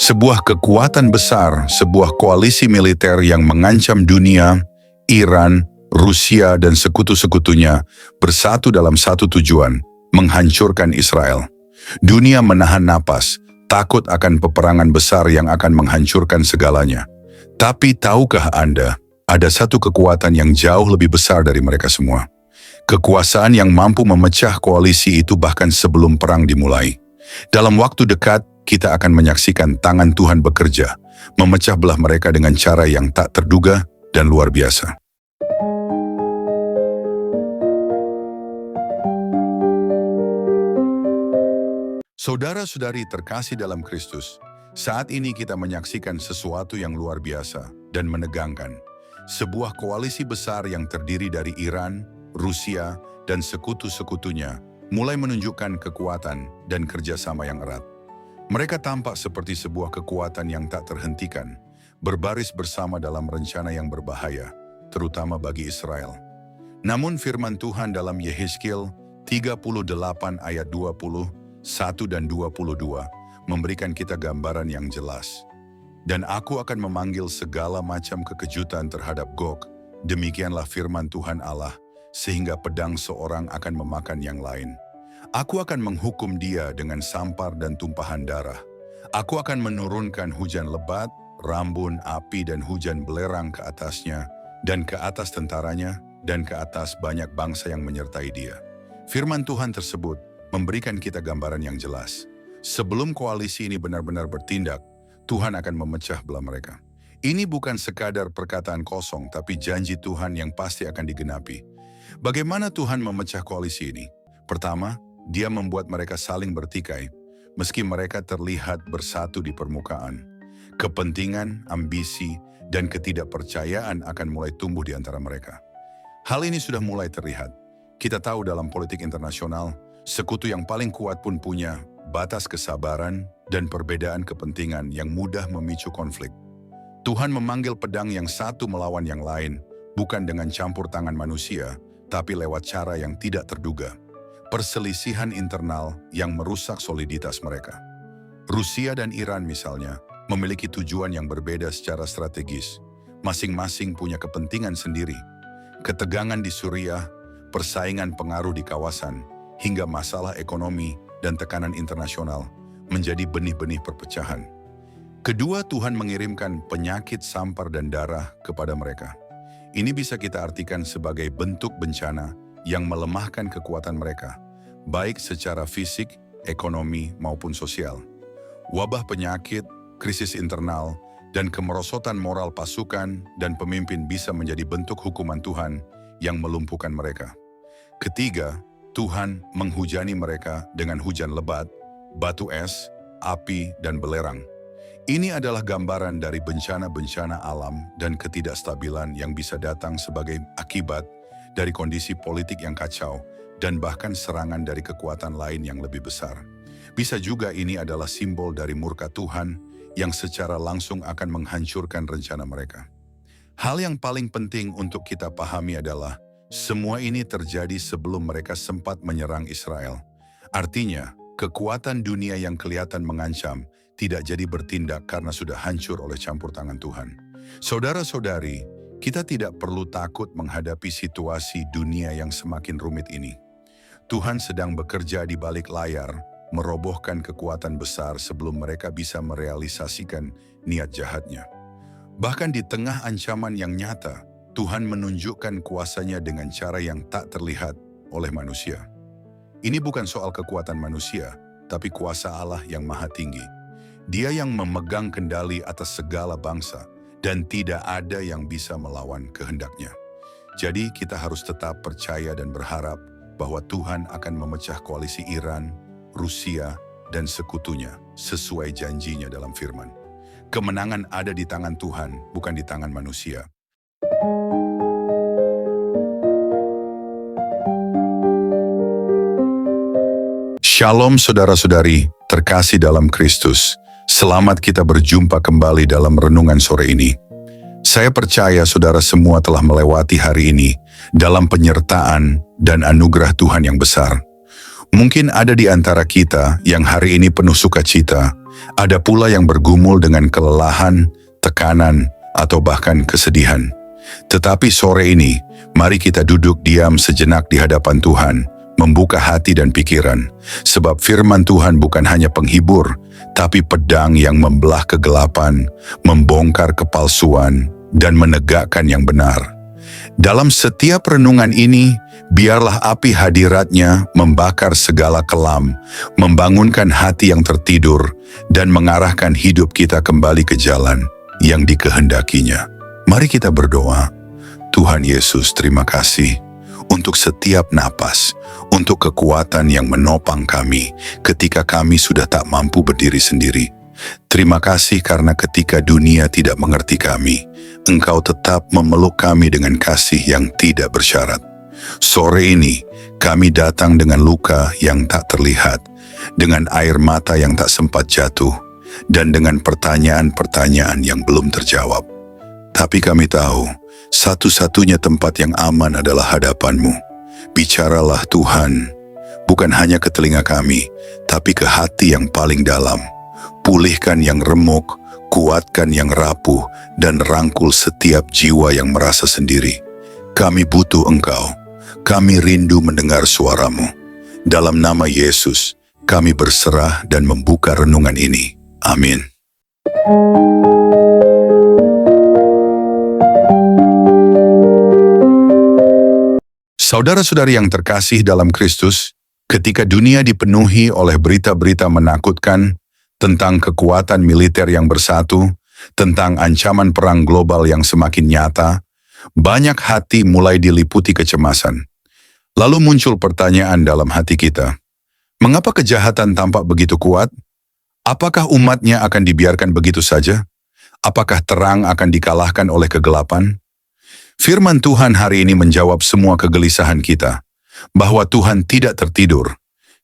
Sebuah kekuatan besar, sebuah koalisi militer yang mengancam dunia, Iran, Rusia, dan sekutu-sekutunya bersatu dalam satu tujuan, menghancurkan Israel. Dunia menahan napas, takut akan peperangan besar yang akan menghancurkan segalanya. Tapi tahukah Anda, ada satu kekuatan yang jauh lebih besar dari mereka semua. Kekuasaan yang mampu memecah koalisi itu bahkan sebelum perang dimulai. Dalam waktu dekat, kita akan menyaksikan tangan Tuhan bekerja, memecah belah mereka dengan cara yang tak terduga dan luar biasa. Saudara-saudari terkasih dalam Kristus, saat ini kita menyaksikan sesuatu yang luar biasa dan menegangkan. Sebuah koalisi besar yang terdiri dari Iran, Rusia, dan sekutu-sekutunya mulai menunjukkan kekuatan dan kerjasama yang erat. Mereka tampak seperti sebuah kekuatan yang tak terhentikan, berbaris bersama dalam rencana yang berbahaya, terutama bagi Israel. Namun firman Tuhan dalam Yehezkiel 38 ayat 21 dan 22 memberikan kita gambaran yang jelas. Dan aku akan memanggil segala macam kekejutan terhadap Gog, demikianlah firman Tuhan Allah, sehingga pedang seorang akan memakan yang lain. Aku akan menghukum dia dengan sampar dan tumpahan darah. Aku akan menurunkan hujan lebat, rambun, api, dan hujan belerang ke atasnya, dan ke atas tentaranya, dan ke atas banyak bangsa yang menyertai dia. Firman Tuhan tersebut memberikan kita gambaran yang jelas. Sebelum koalisi ini benar-benar bertindak, Tuhan akan memecah belah mereka. Ini bukan sekadar perkataan kosong, tapi janji Tuhan yang pasti akan digenapi. Bagaimana Tuhan memecah koalisi ini? Pertama, Dia membuat mereka saling bertikai, meski mereka terlihat bersatu di permukaan. Kepentingan, ambisi, dan ketidakpercayaan akan mulai tumbuh di antara mereka. Hal ini sudah mulai terlihat. Kita tahu dalam politik internasional, sekutu yang paling kuat pun punya batas kesabaran dan perbedaan kepentingan yang mudah memicu konflik. Tuhan memanggil pedang yang satu melawan yang lain, bukan dengan campur tangan manusia, tapi lewat cara yang tidak terduga. Perselisihan internal yang merusak soliditas mereka. Rusia dan Iran misalnya memiliki tujuan yang berbeda secara strategis. Masing-masing punya kepentingan sendiri. Ketegangan di Suriah, persaingan pengaruh di kawasan, hingga masalah ekonomi dan tekanan internasional menjadi benih-benih perpecahan. Kedua, Tuhan mengirimkan penyakit sampar dan darah kepada mereka. Ini bisa kita artikan sebagai bentuk bencana yang melemahkan kekuatan mereka, baik secara fisik, ekonomi, maupun sosial. Wabah penyakit, krisis internal, dan kemerosotan moral pasukan dan pemimpin bisa menjadi bentuk hukuman Tuhan yang melumpuhkan mereka. Ketiga, Tuhan menghujani mereka dengan hujan lebat, batu es, api, dan belerang. Ini adalah gambaran dari bencana-bencana alam dan ketidakstabilan yang bisa datang sebagai akibat dari kondisi politik yang kacau dan bahkan serangan dari kekuatan lain yang lebih besar. Bisa juga ini adalah simbol dari murka Tuhan yang secara langsung akan menghancurkan rencana mereka. Hal yang paling penting untuk kita pahami adalah semua ini terjadi sebelum mereka sempat menyerang Israel. Artinya, kekuatan dunia yang kelihatan mengancam tidak jadi bertindak karena sudah hancur oleh campur tangan Tuhan. Saudara-saudari, kita tidak perlu takut menghadapi situasi dunia yang semakin rumit ini. Tuhan sedang bekerja di balik layar, merobohkan kekuatan besar sebelum mereka bisa merealisasikan niat jahatnya. Bahkan di tengah ancaman yang nyata, Tuhan menunjukkan kuasanya dengan cara yang tak terlihat oleh manusia. Ini bukan soal kekuatan manusia, tapi kuasa Allah yang maha tinggi. Dia yang memegang kendali atas segala bangsa, dan tidak ada yang bisa melawan kehendaknya. Jadi kita harus tetap percaya dan berharap bahwa Tuhan akan memecah koalisi Iran, Rusia, dan sekutunya sesuai janjinya dalam firman. Kemenangan ada di tangan Tuhan, bukan di tangan manusia. Shalom saudara-saudari, terkasih dalam Kristus. Selamat kita berjumpa kembali dalam renungan sore ini. Saya percaya saudara semua telah melewati hari ini dalam penyertaan dan anugerah Tuhan yang besar. Mungkin ada di antara kita yang hari ini penuh sukacita, ada pula yang bergumul dengan kelelahan, tekanan, atau bahkan kesedihan. Tetapi sore ini, mari kita duduk diam sejenak di hadapan Tuhan, membuka hati dan pikiran, sebab firman Tuhan bukan hanya penghibur, tapi pedang yang membelah kegelapan, membongkar kepalsuan, dan menegakkan yang benar. Dalam setiap renungan ini, biarlah api hadiratnya membakar segala kelam, membangunkan hati yang tertidur, dan mengarahkan hidup kita kembali ke jalan yang dikehendakinya. Mari kita berdoa. Tuhan Yesus, terima kasih untuk setiap napas, untuk kekuatan yang menopang kami ketika kami sudah tak mampu berdiri sendiri. Terima kasih karena ketika dunia tidak mengerti kami, Engkau tetap memeluk kami dengan kasih yang tidak bersyarat. Sore ini, kami datang dengan luka yang tak terlihat, dengan air mata yang tak sempat jatuh, dan dengan pertanyaan-pertanyaan yang belum terjawab. Tapi kami tahu, satu-satunya tempat yang aman adalah hadapan-Mu. Bicaralah Tuhan, bukan hanya ke telinga kami, tapi ke hati yang paling dalam. Pulihkan yang remuk, kuatkan yang rapuh, dan rangkul setiap jiwa yang merasa sendiri. Kami butuh Engkau, kami rindu mendengar suara-Mu. Dalam nama Yesus, kami berserah dan membuka renungan ini. Amin. Saudara-saudari yang terkasih dalam Kristus, ketika dunia dipenuhi oleh berita-berita menakutkan tentang kekuatan militer yang bersatu, tentang ancaman perang global yang semakin nyata, banyak hati mulai diliputi kecemasan. Lalu muncul pertanyaan dalam hati kita, mengapa kejahatan tampak begitu kuat? Apakah umatnya akan dibiarkan begitu saja? Apakah terang akan dikalahkan oleh kegelapan? Firman Tuhan hari ini menjawab semua kegelisahan kita, bahwa Tuhan tidak tertidur,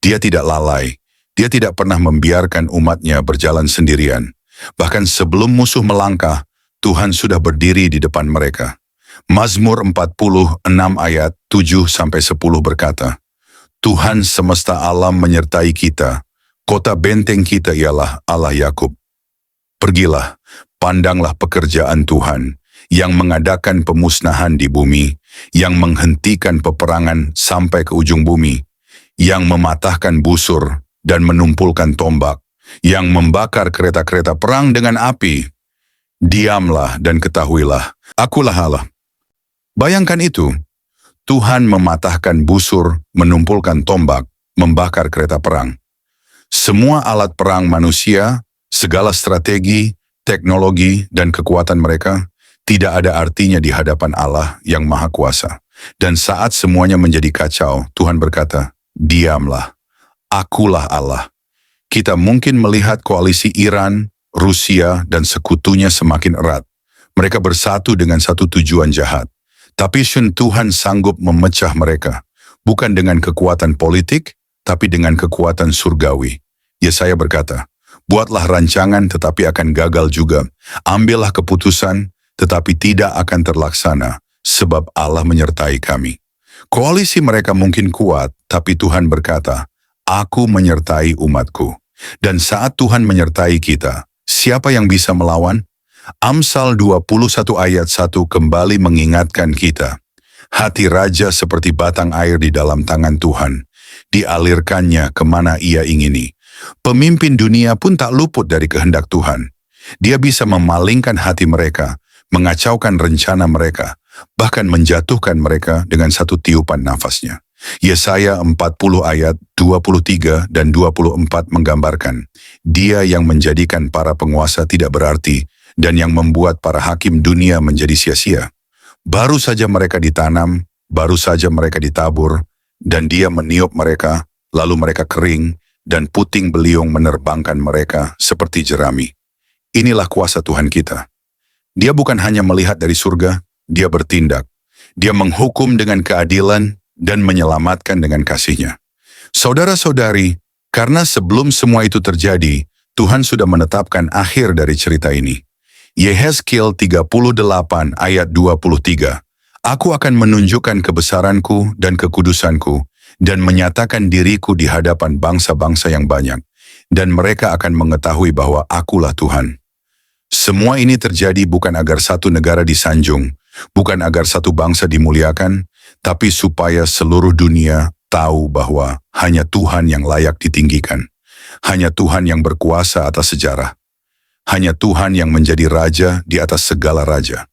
Dia tidak lalai, Dia tidak pernah membiarkan umatnya berjalan sendirian. Bahkan sebelum musuh melangkah, Tuhan sudah berdiri di depan mereka. Mazmur 46 ayat 7-10 berkata, Tuhan semesta alam menyertai kita, kota benteng kita ialah Allah Yakub. Pergilah, pandanglah pekerjaan Tuhan, yang mengadakan pemusnahan di bumi, yang menghentikan peperangan sampai ke ujung bumi, yang mematahkan busur dan menumpulkan tombak, yang membakar kereta-kereta perang dengan api. Diamlah dan ketahuilah, Akulah Allah. Bayangkan itu, Tuhan mematahkan busur, menumpulkan tombak, membakar kereta perang. Semua alat perang manusia, segala strategi, teknologi, dan kekuatan mereka, tidak ada artinya di hadapan Allah yang Maha Kuasa. Dan saat semuanya menjadi kacau, Tuhan berkata, diamlah, Akulah Allah. Kita mungkin melihat koalisi Iran, Rusia, dan sekutunya semakin erat. Mereka bersatu dengan satu tujuan jahat. Tapi Tuhan sanggup memecah mereka, bukan dengan kekuatan politik, tapi dengan kekuatan surgawi. Yesaya berkata, buatlah rancangan tetapi akan gagal juga. Ambillah keputusan, tetapi tidak akan terlaksana, sebab Allah menyertai kami. Koalisi mereka mungkin kuat, tapi Tuhan berkata, Aku menyertai umatku. Dan saat Tuhan menyertai kita, siapa yang bisa melawan? Amsal 21 ayat 1 kembali mengingatkan kita. Hati raja seperti batang air di dalam tangan Tuhan. Dialirkannya kemana ia ingini. Pemimpin dunia pun tak luput dari kehendak Tuhan. Dia bisa memalingkan hati mereka, mengacaukan rencana mereka, bahkan menjatuhkan mereka dengan satu tiupan nafasnya. Yesaya 40 ayat 23 dan 24 menggambarkan, Dia yang menjadikan para penguasa tidak berarti dan yang membuat para hakim dunia menjadi sia-sia. Baru saja mereka ditanam, baru saja mereka ditabur, dan Dia meniup mereka, lalu mereka kering, dan puting beliung menerbangkan mereka seperti jerami. Inilah kuasa Tuhan kita. Dia bukan hanya melihat dari surga, Dia bertindak. Dia menghukum dengan keadilan dan menyelamatkan dengan kasih-Nya. Saudara-saudari, karena sebelum semua itu terjadi, Tuhan sudah menetapkan akhir dari cerita ini. Yehezkiel 38 ayat 23, Aku akan menunjukkan kebesaranku dan kekudusanku, dan menyatakan diriku di hadapan bangsa-bangsa yang banyak, dan mereka akan mengetahui bahwa Akulah Tuhan. Semua ini terjadi bukan agar satu negara disanjung, bukan agar satu bangsa dimuliakan, tapi supaya seluruh dunia tahu bahwa hanya Tuhan yang layak ditinggikan. Hanya Tuhan yang berkuasa atas sejarah. Hanya Tuhan yang menjadi raja di atas segala raja.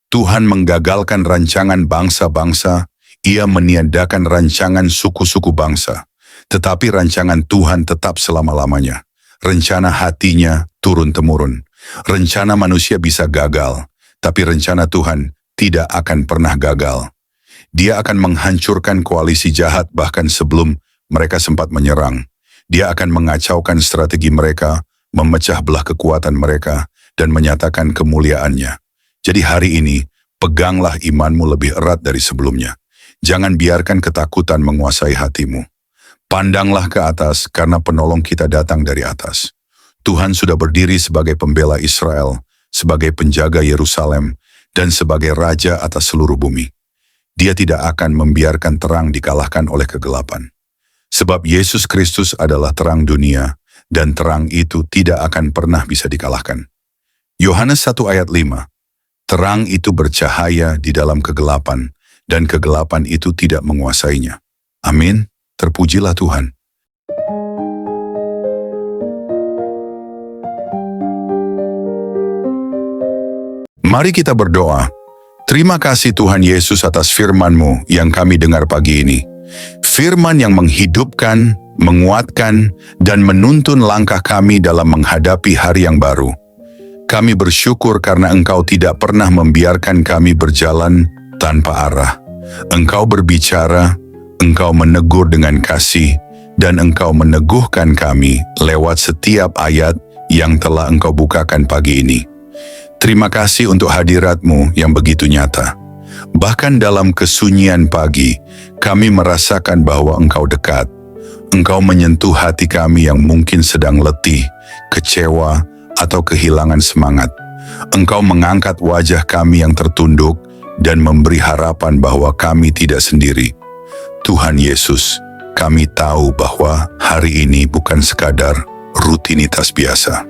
Tuhan menggagalkan rancangan bangsa-bangsa, Ia meniadakan rancangan suku-suku bangsa. Tetapi rancangan Tuhan tetap selama-lamanya. Rencana hatinya turun-temurun. Rencana manusia bisa gagal, tapi rencana Tuhan tidak akan pernah gagal. Dia akan menghancurkan koalisi jahat bahkan sebelum mereka sempat menyerang. Dia akan mengacaukan strategi mereka, memecah belah kekuatan mereka, dan menyatakan kemuliaannya. Jadi hari ini, peganglah imanmu lebih erat dari sebelumnya. Jangan biarkan ketakutan menguasai hatimu. Pandanglah ke atas karena penolong kita datang dari atas. Tuhan sudah berdiri sebagai pembela Israel, sebagai penjaga Yerusalem, dan sebagai raja atas seluruh bumi. Dia tidak akan membiarkan terang dikalahkan oleh kegelapan. Sebab Yesus Kristus adalah terang dunia, dan terang itu tidak akan pernah bisa dikalahkan. Yohanes 1 ayat 5. Terang itu bercahaya di dalam kegelapan, dan kegelapan itu tidak menguasainya. Amin. Terpujilah Tuhan. Mari kita berdoa. Terima kasih Tuhan Yesus atas firman-Mu yang kami dengar pagi ini. Firman yang menghidupkan, menguatkan, dan menuntun langkah kami dalam menghadapi hari yang baru. Kami bersyukur karena Engkau tidak pernah membiarkan kami berjalan tanpa arah. Engkau berbicara, Engkau menegur dengan kasih, dan Engkau meneguhkan kami lewat setiap ayat yang telah Engkau bukakan pagi ini. Terima kasih untuk hadirat-Mu yang begitu nyata. Bahkan dalam kesunyian pagi, kami merasakan bahwa Engkau dekat. Engkau menyentuh hati kami yang mungkin sedang letih, kecewa, atau kehilangan semangat. Engkau mengangkat wajah kami yang tertunduk dan memberi harapan bahwa kami tidak sendiri. Tuhan Yesus, kami tahu bahwa hari ini bukan sekadar rutinitas biasa.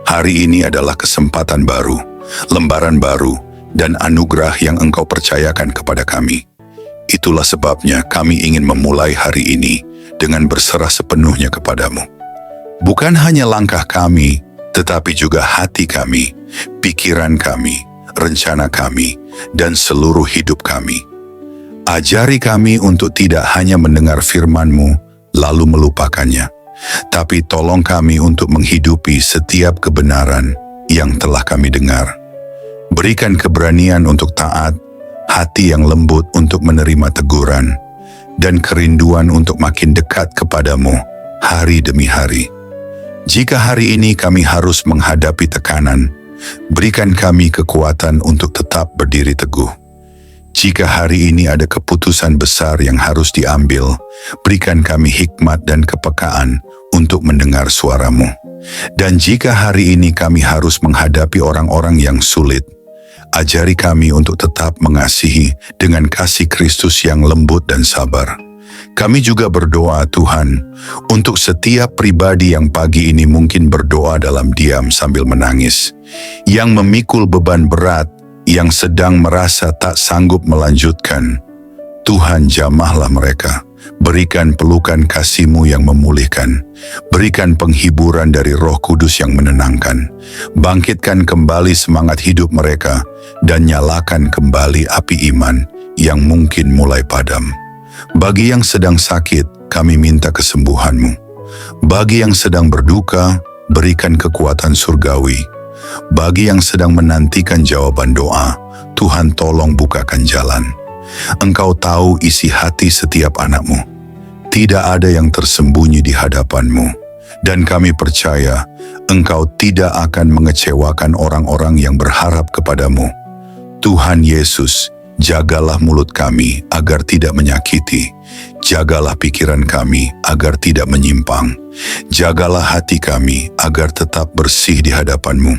Hari ini adalah kesempatan baru, lembaran baru, dan anugerah yang Engkau percayakan kepada kami. Itulah sebabnya kami ingin memulai hari ini dengan berserah sepenuhnya kepadamu. Bukan hanya langkah kami, tetapi juga hati kami, pikiran kami, rencana kami, dan seluruh hidup kami. Ajari kami untuk tidak hanya mendengar firman-Mu lalu melupakannya, tapi tolong kami untuk menghidupi setiap kebenaran yang telah kami dengar. Berikan keberanian untuk taat, hati yang lembut untuk menerima teguran, dan kerinduan untuk makin dekat kepadamu hari demi hari. Jika hari ini kami harus menghadapi tekanan, berikan kami kekuatan untuk tetap berdiri teguh. Jika hari ini ada keputusan besar yang harus diambil, berikan kami hikmat dan kepekaan untuk mendengar suara-Mu. Dan jika hari ini kami harus menghadapi orang-orang yang sulit, ajari kami untuk tetap mengasihi dengan kasih Kristus yang lembut dan sabar. Kami juga berdoa Tuhan, untuk setiap pribadi yang pagi ini mungkin berdoa dalam diam sambil menangis, yang memikul beban berat, yang sedang merasa tak sanggup melanjutkan. Tuhan jamahlah mereka, berikan pelukan kasih-Mu yang memulihkan, berikan penghiburan dari Roh Kudus yang menenangkan, bangkitkan kembali semangat hidup mereka, dan nyalakan kembali api iman yang mungkin mulai padam. Bagi yang sedang sakit, kami minta kesembuhan-Mu. Bagi yang sedang berduka, berikan kekuatan surgawi. Bagi yang sedang menantikan jawaban doa, Tuhan tolong bukakan jalan. Engkau tahu isi hati setiap anak-Mu. Tidak ada yang tersembunyi di hadapan-Mu. Dan kami percaya, Engkau tidak akan mengecewakan orang-orang yang berharap kepadamu. Tuhan Yesus, jagalah mulut kami agar tidak menyakiti. Jagalah pikiran kami agar tidak menyimpang. Jagalah hati kami agar tetap bersih di hadapan-Mu.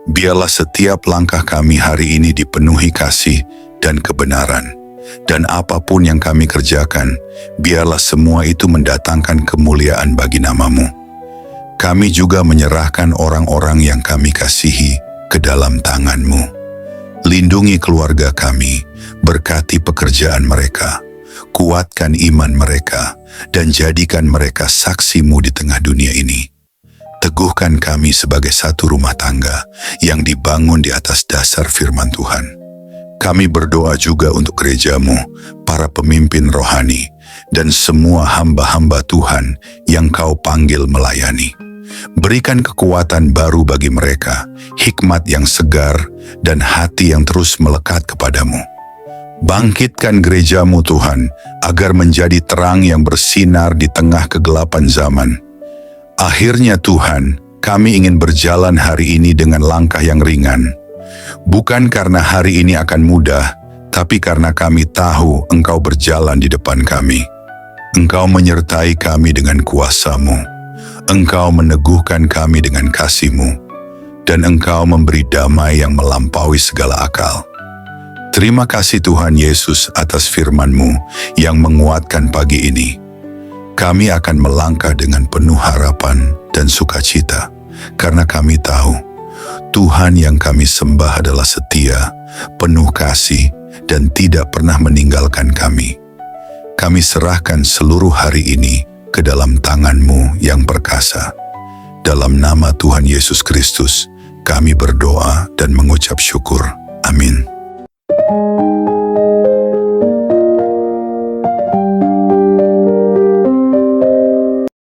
Biarlah setiap langkah kami hari ini dipenuhi kasih dan kebenaran. Dan apapun yang kami kerjakan, biarlah semua itu mendatangkan kemuliaan bagi nama-Mu. Kami juga menyerahkan orang-orang yang kami kasihi ke dalam tangan-Mu. Lindungi keluarga kami, berkati pekerjaan mereka, kuatkan iman mereka, dan jadikan mereka saksi-Mu di tengah dunia ini. Teguhkan kami sebagai satu rumah tangga yang dibangun di atas dasar firman Tuhan. Kami berdoa juga untuk gereja-Mu, para pemimpin rohani, dan semua hamba-hamba Tuhan yang Kau panggil melayani. Berikan kekuatan baru bagi mereka, hikmat yang segar, dan hati yang terus melekat kepadamu. Bangkitkan gereja-Mu Tuhan, agar menjadi terang yang bersinar di tengah kegelapan zaman. Akhirnya Tuhan, kami ingin berjalan hari ini dengan langkah yang ringan. Bukan karena hari ini akan mudah, tapi karena kami tahu Engkau berjalan di depan kami. Engkau menyertai kami dengan kuasa-Mu. Engkau meneguhkan kami dengan kasih-Mu. Dan Engkau memberi damai yang melampaui segala akal. Terima kasih Tuhan Yesus atas firman-Mu yang menguatkan pagi ini. Kami akan melangkah dengan penuh harapan dan sukacita, karena kami tahu Tuhan yang kami sembah adalah setia, penuh kasih, dan tidak pernah meninggalkan kami. Kami serahkan seluruh hari ini ke dalam tangan-Mu yang perkasa. Dalam nama Tuhan Yesus Kristus, kami berdoa dan mengucap syukur. Amin.